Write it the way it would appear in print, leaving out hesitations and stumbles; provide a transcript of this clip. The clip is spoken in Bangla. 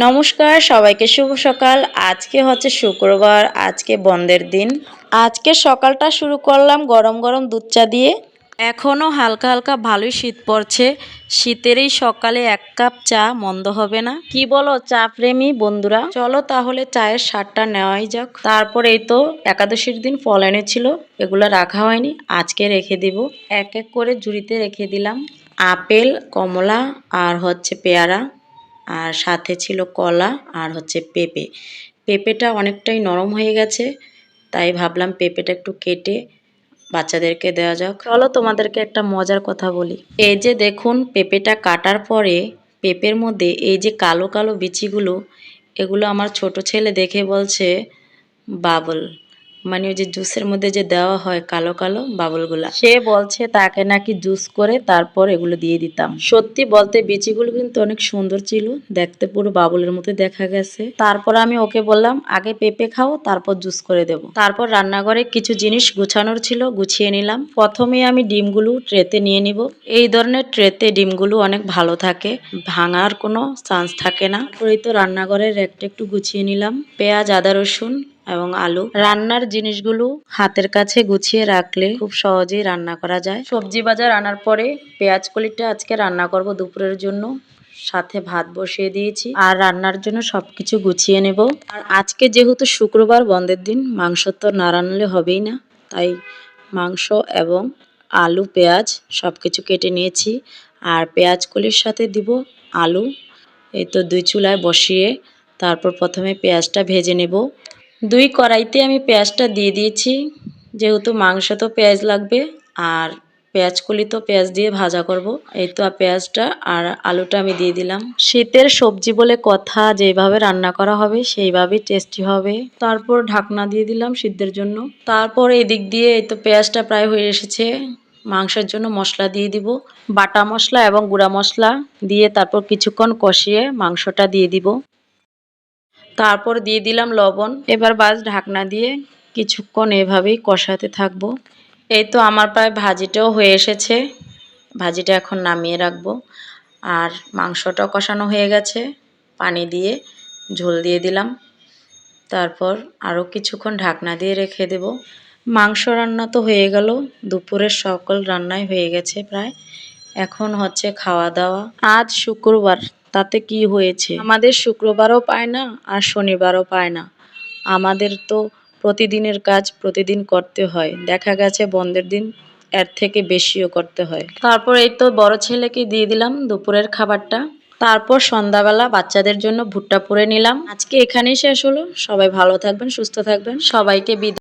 নমস্কার সবাইকে শুভ সকাল। আজকে হচ্ছে শুক্রবার, আজকে বন্ধের দিন। আজকে সকালটা শুরু করলাম গরম গরম দুধ চা দিয়ে। এখনও হালকা হালকা ভালোই শীত পড়ছে। শীতের এই সকালে এক কাপ চা মন্দ হবে না, কি বলো চা প্রেমী বন্ধুরা? চলো তাহলে চায়ের স্বাদটা নেওয়াই যাক। তারপর এই তো একাদশীর দিন ফল এনেছিল, এগুলো রাখা হয়নি, আজকে রেখে দিব। এক এক করে ঝুড়িতে রেখে দিলাম। আপেল, কমলা আর হচ্ছে পেয়ারা, আর সাথে ছিল কলা আর হচ্ছে পেঁপে। পেঁপেটা অনেকটাই নরম হয়ে গেছে, তাই ভাবলাম পেঁপেটা একটু কেটে বাচ্চাদেরকে দেওয়া যাক। চলো তোমাদেরকে একটা মজার কথা বলি। এই যে দেখুন, পেঁপেটা কাটার পরে পেঁপের মধ্যে এই যে কালো কালো বিচিগুলো, এগুলো আমার ছোট ছেলে দেখে বলছে বাবল, মানে ওই যে জুসের মধ্যে যে দেওয়া হয় কালো কালো বাবলগুলা, সে বলছে তাকে নাকি জুস করে তারপর এগুলো দিয়ে দিতাম। সত্যি বলতে বিচিগুলো কিন্তু অনেক সুন্দর ছিল, দেখতে পুরো বাবলের মতো দেখা গেছে। তারপর আমি ওকে বললাম আগে পেঁপে খাও, তারপর জুস করে দেব। তারপর রান্নাঘরে কিছু জিনিস গুছানোর ছিল, গুছিয়ে নিলাম। প্রথমে আমি ডিমগুলো ট্রেতে নিয়ে নিব। এই ধরনের ট্রেতে ডিমগুলো অনেক ভালো থাকে, ভাঙার কোনো চান্স থাকে না। তারপরেই তো রান্নাঘরের রেকটা একটু গুছিয়ে নিলাম। পেঁয়াজ, আদা, রসুন এবং আলু। রান্নার জিনিসগুলো হাতের কাছে গুছিয়ে রাখলে খুব সহজেই রান্না করা যায়। সবজি বাজার আনার পরে পেঁয়াজ কলিটা আজকে রান্না করব দুপুরের জন্য। সাথে ভাত বসিয়ে দিয়েছি, আর রান্নার জন্য সবকিছু গুছিয়ে নেব। আর আজকে যেহেতু শুক্রবার বন্ধের দিন, মাংস তো না রান্নালে হবেই না, তাই মাংস এবং আলু, পেঁয়াজ সবকিছু কেটে নিয়েছি। আর পেঁয়াজ কলির সাথে দিব আলু। এই তো দুই চুলায় বসিয়ে তারপর প্রথমে পেঁয়াজটা ভেজে নেব। দুই কড়াইতে আমি পেঁয়াজটা দিয়ে দিয়েছি, যেহেতু মাংস তো পেঁয়াজ লাগবে, আর পেঁয়াজ কলি তো পেঁয়াজ দিয়ে ভাজা করব। এই তো পেঁয়াজটা আর আলুটা আমি দিয়ে দিলাম। শীতের সবজি বলে কথা, যেভাবে রান্না করা হবে সেইভাবেই টেস্টি হবে। তারপর ঢাকনা দিয়ে দিলাম সিদ্ধের জন্য। তারপর এদিক দিয়ে এই তো পেঁয়াজটা প্রায় হয়ে এসেছে। মাংসের জন্য মশলা দিয়ে দিব, বাটা মশলা এবং গুঁড়া মশলা দিয়ে তারপর কিছুক্ষণ কষিয়ে মাংসটা দিয়ে দিব। তারপর দিয়ে দিলাম লবণ। এবার বাস ঢাকনা দিয়ে কিছুক্ষণ এভাবেই কষাতে থাকবো। এই তো আমার প্রায় ভাজিটাও হয়ে এসেছে, ভাজিটা এখন নামিয়ে রাখবো। আর মাংসটাও কষানো হয়ে গেছে, পানি দিয়ে ঝোল দিয়ে দিলাম। তারপর আরও কিছুক্ষণ ঢাকনা দিয়ে রেখে দেব। মাংস রান্না তো হয়ে গেল, দুপুরের সকল রান্নাই হয়ে গেছে প্রায়। এখন হচ্ছে খাওয়া দাওয়া। আজ শুক্রবার, তাতে কি হয়েছে? আমাদের শুক্রবারও পায় না আর শনিবারও পায় না। আমাদের তো প্রতিদিনের কাজ প্রতিদিন করতে হয়, দেখা গেছে বন্ধের দিন এর থেকে বেশিও করতে হয়। তারপর এই তো বড় ছেলেকে দিয়ে দিলাম দুপুরের খাবারটা। তারপর সন্ধ্যাবেলা বাচ্চাদের জন্য ভুট্টা পুড়ে নিলাম। আজকে এখানেই শেষ হলো। সবাই ভালো থাকবেন, সুস্থ থাকবেন, সবাইকে বিদায়।